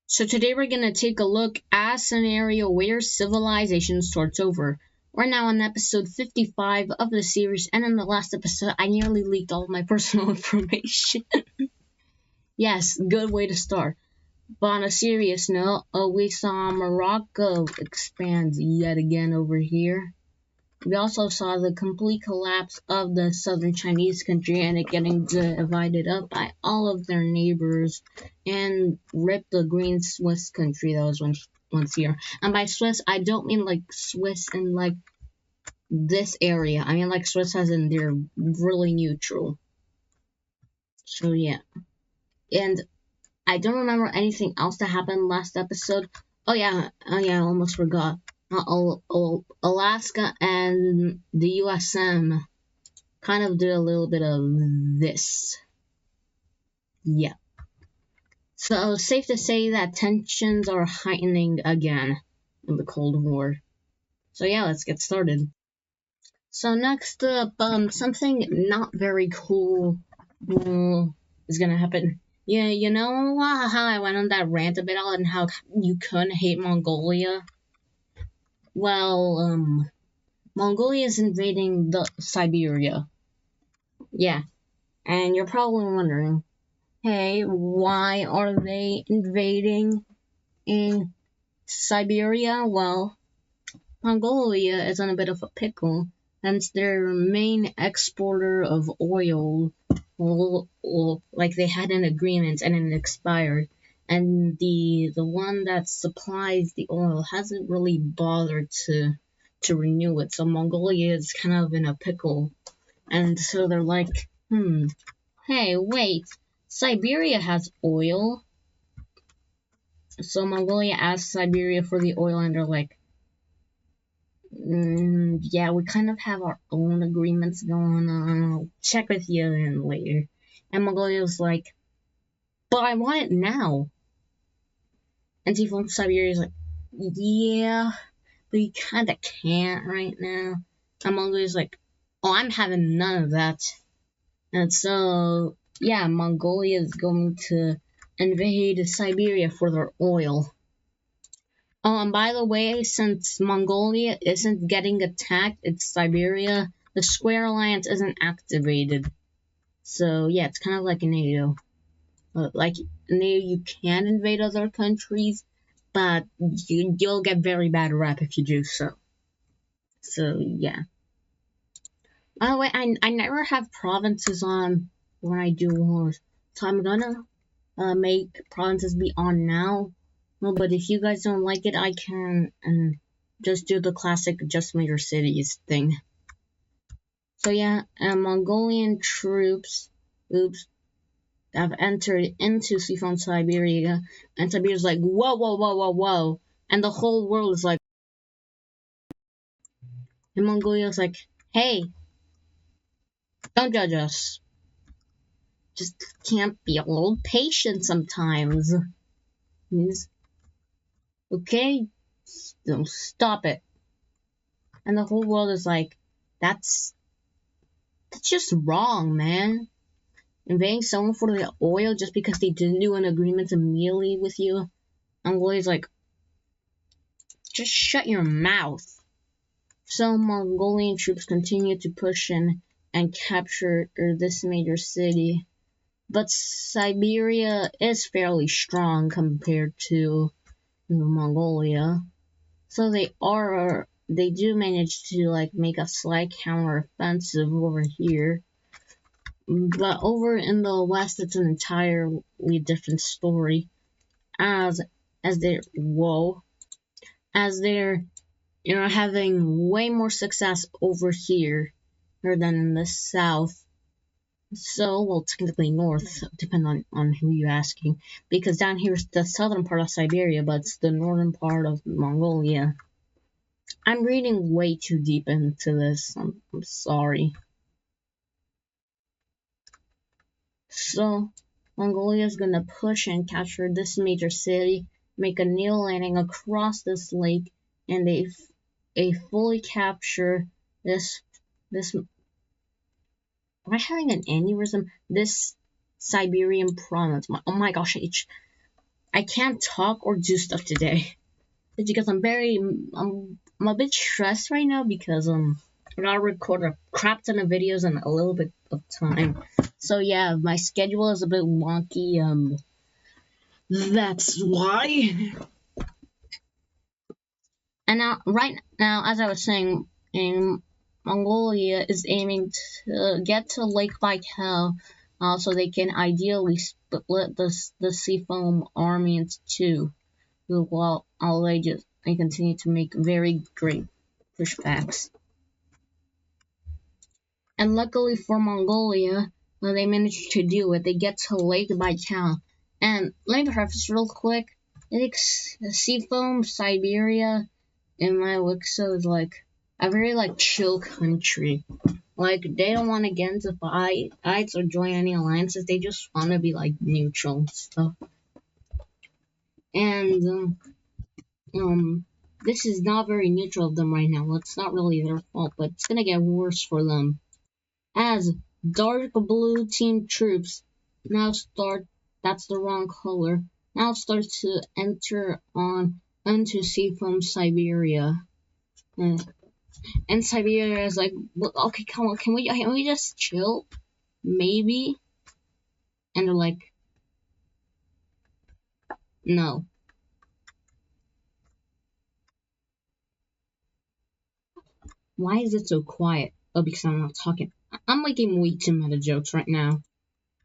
So today we're going to take a look at a scenario where civilization starts over. We're now on episode 55 of the series, and in the last episode I nearly leaked all of my personal information. Yes, good way to start. But on a serious note, we saw Morocco expand yet again over here. We also saw the complete collapse of the southern Chinese country and it getting divided up by all of their neighbors and ripped the green Swiss country that was once here. And by Swiss, I don't mean like Swiss in like this area. I mean like Swiss as in they're really neutral. So yeah. And I don't remember anything else that happened last episode. Oh yeah, I almost forgot. Alaska and the USM kind of did a little bit of this. Yeah. So safe to say that tensions are heightening again in the Cold War. So yeah, let's get started. So next up, something not very cool is gonna happen. Yeah, you know how I went on that rant about it and how you couldn't hate Mongolia? Well, Mongolia is invading the Siberia. Yeah, and you're probably wondering, hey, why are they invading in Siberia? Well, Mongolia is in a bit of a pickle, hence their main exporter of oil. Like they had an agreement and it expired, and the one that supplies the oil hasn't really bothered to renew it. So Mongolia is kind of in a pickle, and so they're like, hey, wait, Siberia has oil. So Mongolia asked Siberia for the oil, and they're like, yeah, we kind of have our own agreements going on. I'll check with you in later. And Mongolia's like, but I want it now. And Tifon Siberia's like, yeah, but you kind of can't right now. And Mongolia's like, oh, I'm having none of that. And so, yeah, Mongolia is going to invade Siberia for their oil. Oh, and by the way, since Mongolia isn't getting attacked, it's Siberia, the Square Alliance isn't activated. So, yeah, it's kind of like a NATO. Like, NATO, you can invade other countries, but you'll get very bad rep if you do so. So, yeah. By the way, I never have provinces on when I do wars. So I'm gonna make provinces be on now. No, but if you guys don't like it, I can just do the classic just major cities thing. So yeah, Mongolian troops, have entered into Siphon Siberia, and Siberia's like, whoa, whoa, whoa, whoa, whoa, and the whole world is like, and Mongolia's like, hey, don't judge us. Just can't be a little patient sometimes. Okay, don't stop it. And the whole world is like, that's just wrong, man. Invading someone for the oil just because they didn't do an agreement immediately with you. Mongolia's like, just shut your mouth. So Mongolian troops continue to push in and capture this major city. But Siberia is fairly strong compared to Mongolia. So they do manage to like make a slight counter-offensive over here. But over in the west, it's an entirely different story. As they're having way more success over here than in the south. So, well, technically north, depending on who you're asking, because down here is the southern part of Siberia, but it's the northern part of Mongolia. I'm reading way too deep into this. I'm sorry. So, Mongolia is gonna push and capture this major city, make a naval landing across this lake, and they fully capture this. Am I having an aneurysm? This Siberian province. Oh my gosh, I can't talk or do stuff today. It's because I'm a bit stressed right now because I gotta record a crap ton of videos in a little bit of time. So yeah, my schedule is a bit wonky. That's why. And now, right now, as I was saying, Mongolia is aiming to get to Lake Baikal, so they can ideally split the Seafoam army into two, while they continue to make very great pushbacks. And luckily for Mongolia, they managed to do it. They get to Lake Baikal. And let me preface real quick. It's Seafoam, Siberia, in my Wixo is like a very like chill country. Like they don't want to get into fights or join any alliances. They just want to be like neutral and stuff. And this is not very neutral of them right now. Well, it's not really their fault, but it's gonna get worse for them as dark blue team troops now start. That's the wrong color. Now start to enter on into Seafoam, Siberia. And Siberia is like, well, okay, come on, can we just chill? Maybe? And they're like, no. Why is it so quiet? Oh, because I'm not talking. I'm making way too many jokes right now.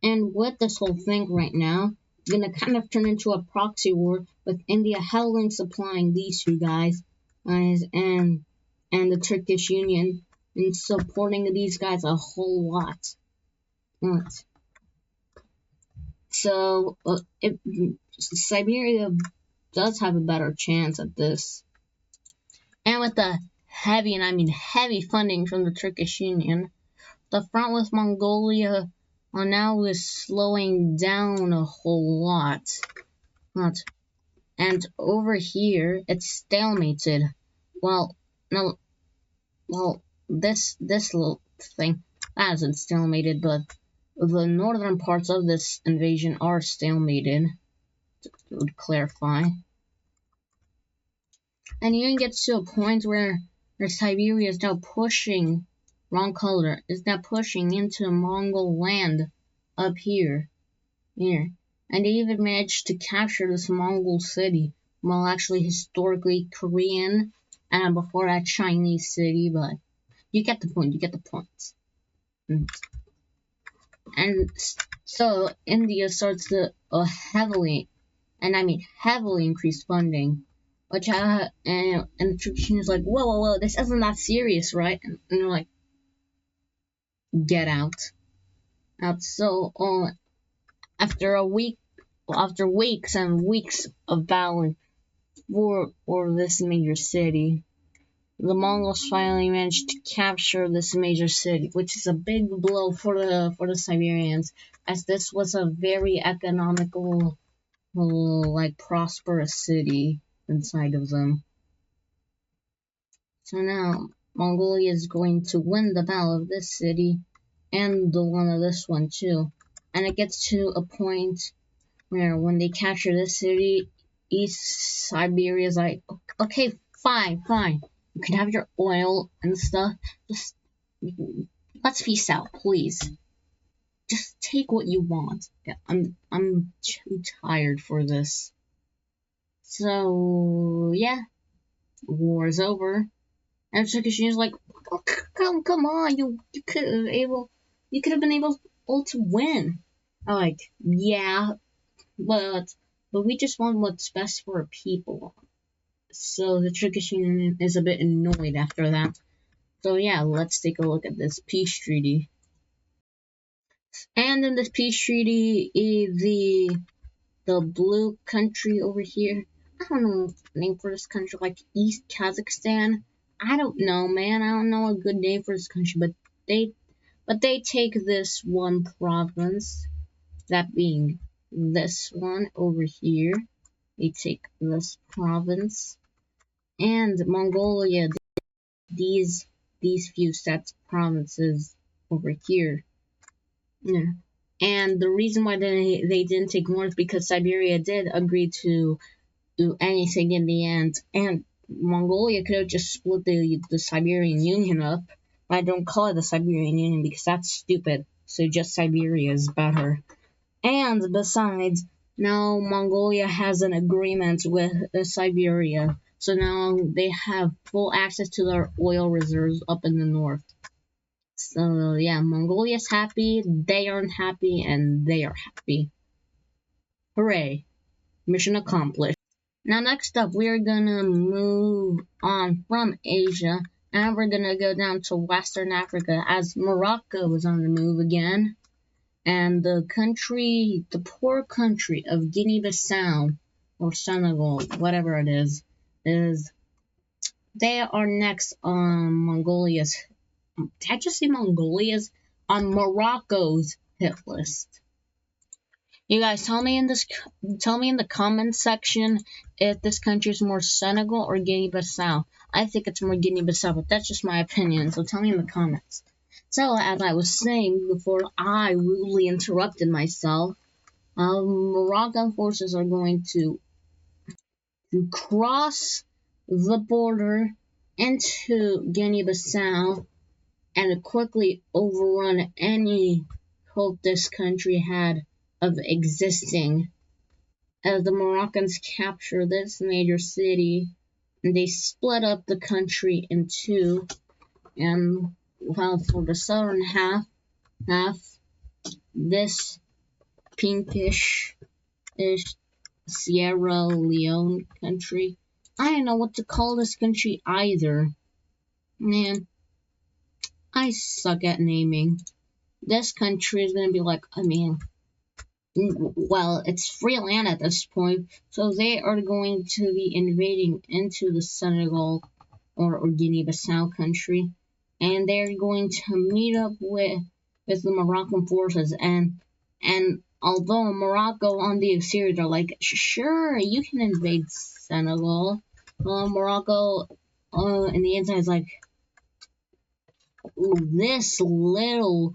And with this whole thing right now, it's gonna kind of turn into a proxy war with India heavily supplying these two guys, and the Turkish Union, and supporting these guys a whole lot. So, Siberia does have a better chance at this. And with the heavy, and I mean heavy funding from the Turkish Union, the front with Mongolia now is slowing down a whole lot. And over here, it's stalemated. Well, no, well, this little thing hasn't stalemated, but the northern parts of this invasion are stalemated. Would clarify. And you can get to a point where Siberia is now pushing, wrong color, is now pushing into Mongol land up here. And they even managed to capture this Mongol city, well actually historically Korean, and before that Chinese city, but you get the point, And so India starts to heavily, and I mean heavily increase funding, which and the Turkish is like, whoa, this isn't that serious, right? And they're like, get out. So after weeks and weeks of battling for this major city, the Mongols finally managed to capture this major city, which is a big blow for the Siberians, as this was a very economical, like prosperous city inside of them. So now Mongolia is going to win the battle of this city and the one of this one too. And it gets to a point where when they capture this city, East Siberia is like, okay, fine. You can have your oil and stuff. Just let's peace out, please. Just take what you want. I'm too tired for this. So yeah, war is over. And Turkish is like, oh, come on, you could have been able to win. I'm like, yeah, but we just want what's best for our people. So the Turkish Union is a bit annoyed after that. So yeah, let's take a look at this peace treaty. And in this peace treaty, the blue country over here, I don't know the name for this country, like East Kazakhstan. I don't know, man. I don't know a good name for this country, but they take this one province, that being this one over here. They take this province, and Mongolia, these few sets of provinces over here. Yeah. And the reason why they didn't take more is because Siberia did agree to do anything in the end. And Mongolia could have just split the Siberian Union up. But I don't call it the Siberian Union because that's stupid. So just Siberia is better. And besides, now Mongolia has an agreement with Siberia. So now they have full access to their oil reserves up in the north. So yeah, Mongolia's happy, they aren't happy, and they are happy. Hooray! Mission accomplished. Now next up, we're gonna move on from Asia, and we're gonna go down to Western Africa as Morocco is on the move again. And the poor country of Guinea-Bissau, or Senegal, whatever it is they are next on Mongolia's, did I just say Mongolia's? On Morocco's hit list. You guys tell me in the comments section if this country is more Senegal or Guinea-Bissau. I think it's more Guinea-Bissau, but that's just my opinion, so tell me in the comments. So, as I was saying before I rudely interrupted myself, Moroccan forces are going to cross the border into Guinea-Bissau and quickly overrun any hope this country had of existing. As the Moroccans capture this major city, and they split up the country in two, and while for the southern half, this pinkish is Sierra Leone country. I don't know what to call this country either. Man, I suck at naming. This country is gonna be like, well, it's free land at this point, so they are going to be invading into the Senegal or Guinea-Bissau country, and they're going to meet up with the Moroccan forces, and although Morocco on the exterior are like, sure, you can invade Senegal, Morocco in the inside is like, ooh, this little,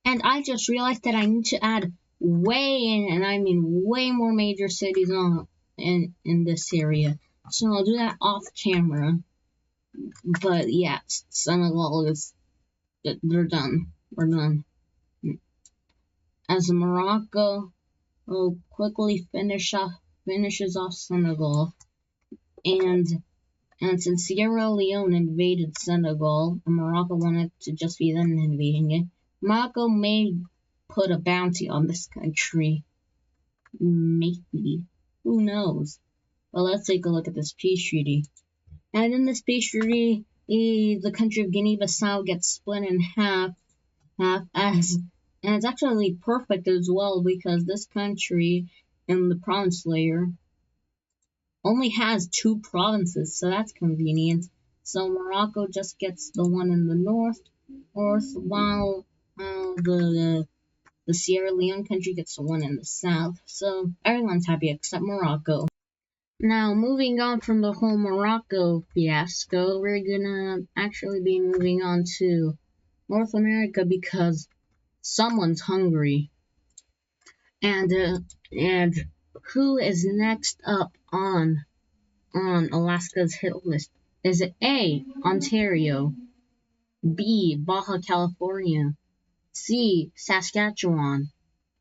and I just realized that I need to add way more major cities in this area. So I'll do that off camera. But yeah, Senegal they're done. We're done. As Morocco will quickly finishes off Senegal, and since Sierra Leone invaded Senegal, and Morocco wanted to just be them invading it, Morocco may put a bounty on this country. Maybe. Who knows? Well, let's take a look at this peace treaty. And in this peace treaty, the country of Guinea-Bissau gets split in half, and it's actually perfect as well because this country in the province layer only has 2 provinces, so that's convenient. So Morocco just gets the one in the north, while the Sierra Leone country gets the one in the south. So everyone's happy except Morocco. Now, moving on from the whole Morocco fiasco, we're gonna actually be moving on to North America because someone's hungry. And who is next up on Alaska's hit list? Is it A, Ontario, B, Baja California, C, Saskatchewan,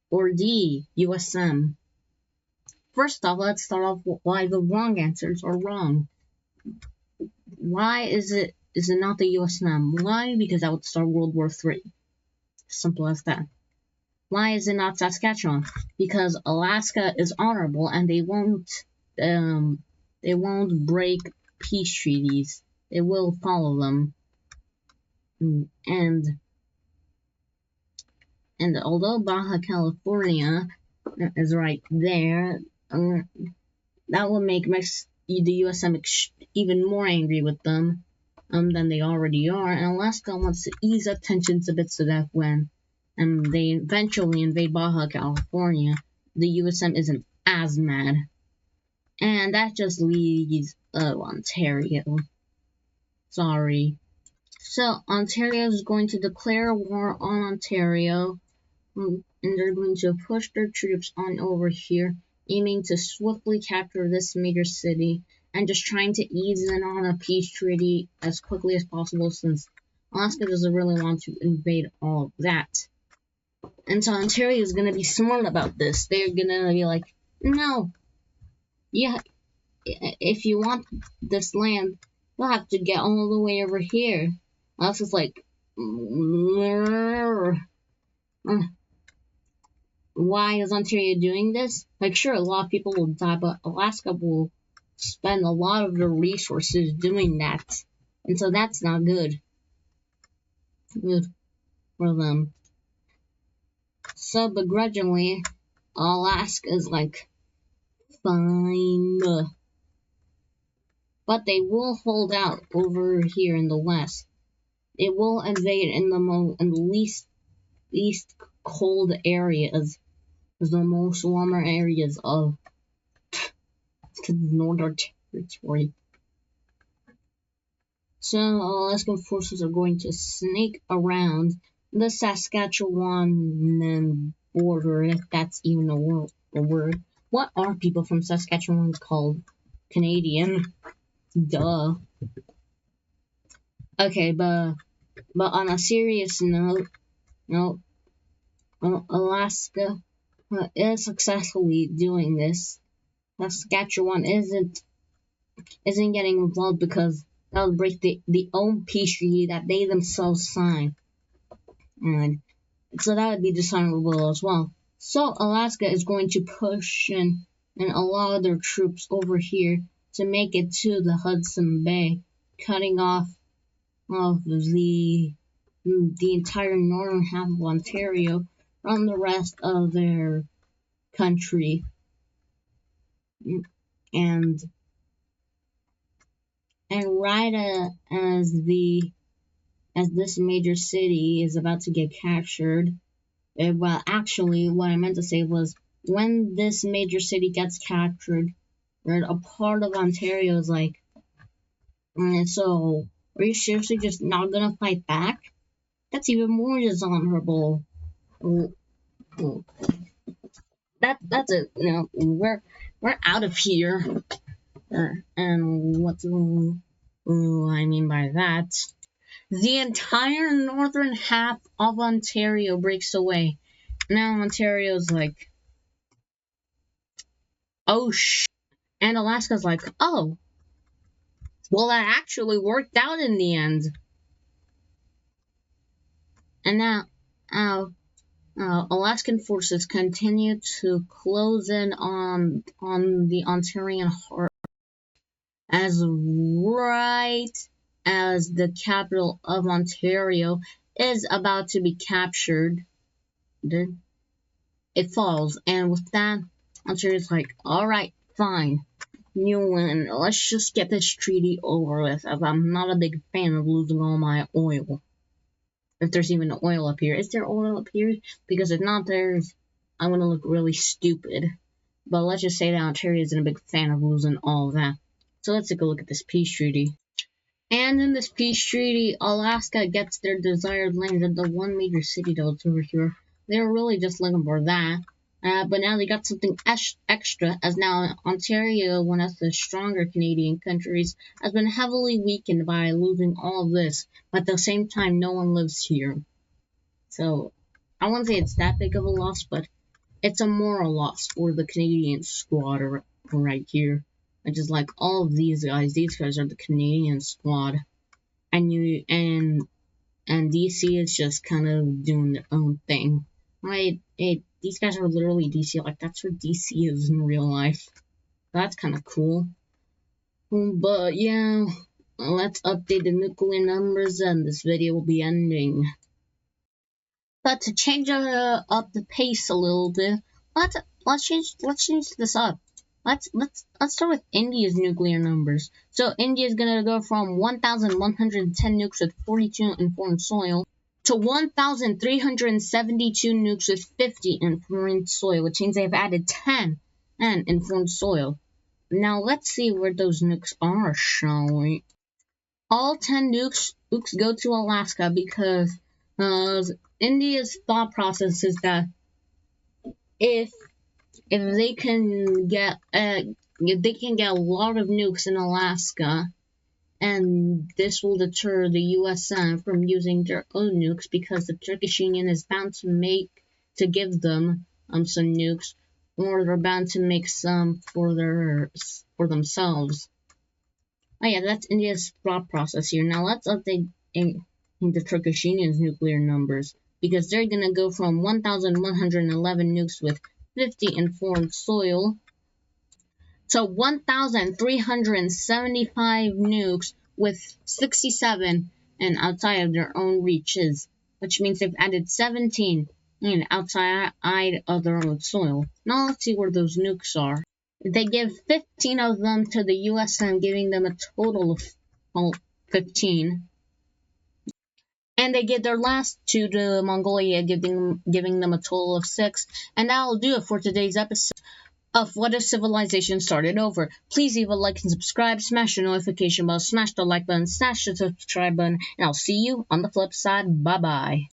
or D, USM? First off, let's start off with why the wrong answers are wrong. Why is it not the USM? Why? Because that would start World War III. Simple as that. Why is it not Saskatchewan? Because Alaska is honorable and they won't break peace treaties. They will follow them. And although Baja California is right there, that will make the USM even more angry with them than they already are. And Alaska wants to ease up tensions a bit so that when they eventually invade Baja California, the USM isn't as mad. And that just leaves Ontario. Sorry. So Ontario is going to declare war on Ontario, and and they're going to push their troops on over here, aiming to swiftly capture this major city, and just trying to ease in on a peace treaty as quickly as possible, since Alaska doesn't really want to invade all of that. And so Ontario is going to be smart about this. They're going to be like, no, yeah, if you want this land, you'll have to get all the way over here. Alaska's like, why is Ontario doing this? Like, sure, a lot of people will die, but Alaska will spend a lot of their resources doing that. And so that's not good. Good for them. So begrudgingly, Alaska is like, fine. But they will hold out over here in the west. It will invade in the least cold areas, the most warmer areas of the Northern Territory. So Alaskan forces are going to snake around the Saskatchewan border, if that's even a word. What are people from Saskatchewan called? Canadian. Duh. Okay, but on a serious note, Alaska is successfully doing this. Saskatchewan isn't getting involved because that would break the own peace treaty that they themselves signed, and so that would be dishonorable as well. So Alaska is going to push and allow their troops over here to make it to the Hudson Bay, cutting off the entire northern half of Ontario from the rest of their country. And right as this major city is about to get captured, well, actually, what I meant to say was, when this major city gets captured, a part of Ontario is like, so are you seriously just not gonna fight back? That's even more dishonorable. That's it. We're out of here. And what do I mean by that? The entire northern half of Ontario breaks away. Now Ontario's like, oh and Alaska's like, oh, well, that actually worked out in the end. And now Alaskan forces continue to close in on the Ontarian heart, as right as the capital of Ontario is about to be captured, it falls. And with that, Ontario's like, alright, fine, you win. Let's just get this treaty over with, as I'm not a big fan of losing all my oil. If there's even oil up here. Is there oil up here? Because if not, I'm going to look really stupid. But let's just say that Ontario isn't a big fan of losing all of that. So let's take a look at this peace treaty. And in this peace treaty, Alaska gets their desired land at the one major city that's over here. They were really just looking for that. But now they got something extra, as now Ontario, one of the stronger Canadian countries, has been heavily weakened by losing all of this. But at the same time, no one lives here. So I won't say it's that big of a loss, but it's a moral loss for the Canadian squad right here. Which is like all of these guys are the Canadian squad. And DC is just kind of doing their own thing. Right? These guys are literally DC, like that's what DC is in real life. That's kind of cool. But yeah, let's update the nuclear numbers and this video will be ending. But to change up the pace a little bit, let's change this up. Let's start with India's nuclear numbers. So India is gonna go from 1,110 nukes with 42 in foreign soil to 1,372 nukes with 50 in foreign soil, which means they've added 10 in foreign soil. Now let's see where those nukes are, shall we? All 10 nukes go to Alaska because India's thought process is that if they can get a lot of nukes in Alaska, and this will deter the USN from using their own nukes, because the Turkish Union is bound to give them some nukes, or they're bound to make some for themselves. Oh yeah, that's India's thought process here. Now let's update the Turkish Union's nuclear numbers, because they're gonna go from 1,111 nukes with 50 in foreign soil to 1,375 nukes with 67 and outside of their own reaches, which means they've added 17 outside of their own soil. Now let's see where those nukes are. They give 15 of them to the USN, giving them a total of 15. And they give their last two to Mongolia, giving them a total of 6. And that'll do it for today's episode of What If Civilization Started Over. Please leave a like and subscribe, smash the notification bell, smash the like button, smash the subscribe button, and I'll see you on the flip side. Bye bye.